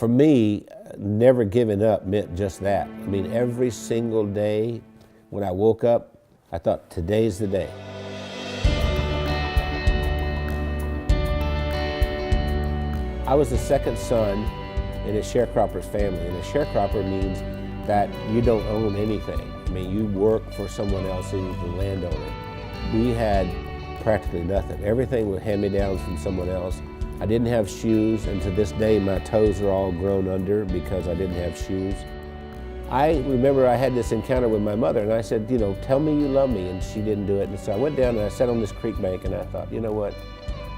For me, never giving up meant just that. I mean, every single day when I woke up, I thought, today's the day. I was the second son in a sharecropper's family, and a sharecropper means that you don't own anything. I mean, you work for someone else who's the landowner. We had practically nothing. Everything was hand-me-downs from someone else. I didn't have shoes, and to this day my toes are all grown under because I didn't have shoes. I remember I had this encounter with my mother, and I said, you know, tell me you love me, and she didn't do it. And so I went down and I sat on this creek bank, and I thought, you know what?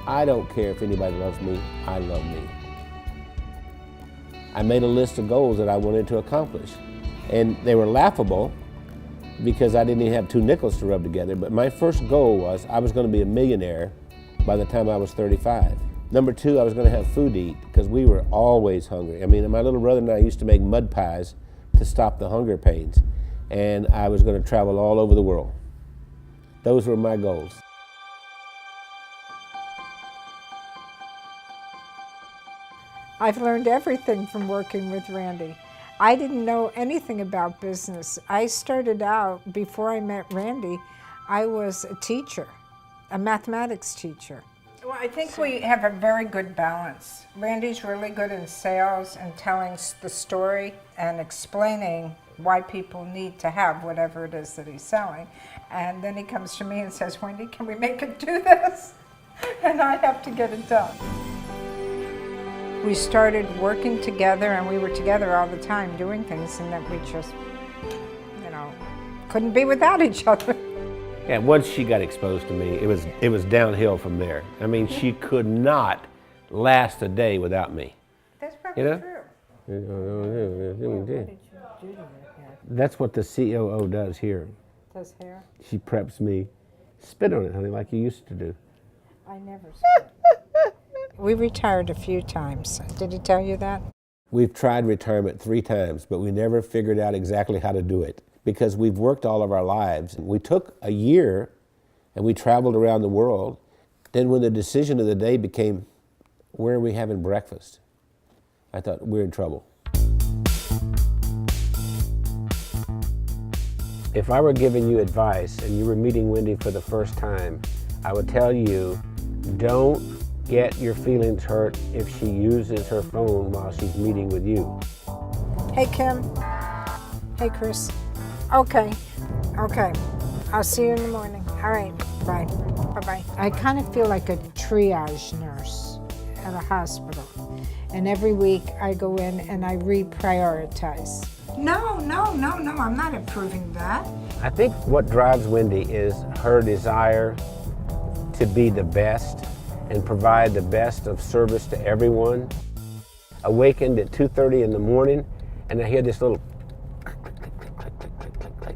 I don't care if anybody loves me, I love me. I made a list of goals that I wanted to accomplish, and they were laughable because I didn't even have 2 nickels to rub together, but my first goal was I was going to be a millionaire by the time I was 35. Number 2, I was going to have food to eat because we were always hungry. I mean, my little brother and I used to make mud pies to stop the hunger pains, and I was going to travel all over the world. Those were my goals. I've learned everything from working with Randy. I didn't know anything about business. I started out, before I met Randy, I was a teacher, a mathematics teacher. Well, I think we have a very good balance. Randy's really good in sales and telling the story and explaining why people need to have whatever it is that he's selling. And then he comes to me and says, Wendy, can we make it do this? And I have to get it done. We started working together, and we were together all the time doing things, and that we just, you know, couldn't be without each other. Yeah, once she got exposed to me, it was downhill from there. I mean, she could not last a day without me. That's probably true. What did you do to her? That's what the COO does here. Does hair? She preps me. Spit on it, honey, like you used to do. I never spit. We retired a few times. Did he tell you that? We've tried retirement 3 times, but we never figured out exactly how to do it because we've worked all of our lives. We took a year and we traveled around the world. Then when the decision of the day became, where are we having breakfast? I thought, we're in trouble. If I were giving you advice and you were meeting Wendy for the first time, I would tell you, don't get your feelings hurt if she uses her phone while she's meeting with you. Hey, Kim. Hey, Chris. Okay. I'll see you in the morning. All right. Bye. Bye-bye. I kind of feel like a triage nurse at a hospital. And every week I go in and I reprioritize. No, I'm not approving that. I think what drives Wendy is her desire to be the best and provide the best of service to everyone. Awakened at 2:30 in the morning, and I hear this little click, click, click, click, click, click, click, click.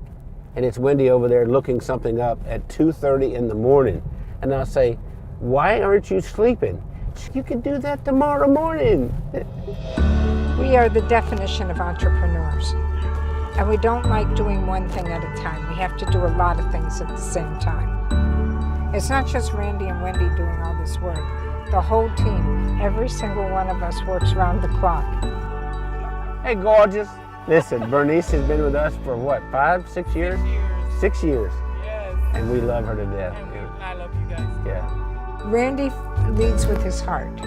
And it's Wendy over there looking something up at 2:30 in the morning. And I'll say, why aren't you sleeping? You can do that tomorrow morning. We are the definition of entrepreneurs. And we don't like doing one thing at a time. We have to do a lot of things at the same time. It's not just Randy and Wendy doing all this work. The whole team, every single one of us works round the clock. Hey, gorgeous. Listen, Bernice has been with us for what, 5, 6 years? 6 years. Yes. And we love her to death. I love you guys. Yeah. Randy leads with his heart.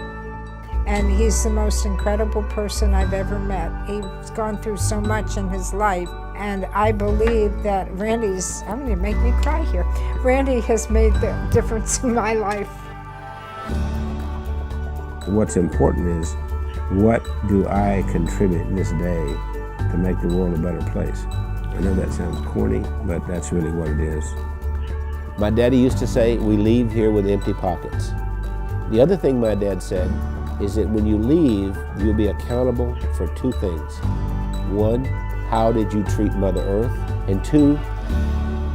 And he's the most incredible person I've ever met. He's gone through so much in his life. And I believe that Randy's, I'm going to make me cry here. Randy has made the difference in my life. What's important is, what do I contribute in this day to make the world a better place? I know that sounds corny, but that's really what it is. My daddy used to say, we leave here with empty pockets. The other thing my dad said is that when you leave, you'll be accountable for 2 things. 1, how did you treat Mother Earth? And 2,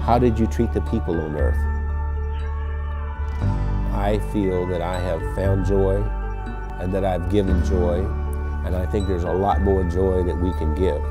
how did you treat the people on Earth? I feel that I have found joy and that I've given joy, and I think there's a lot more joy that we can give.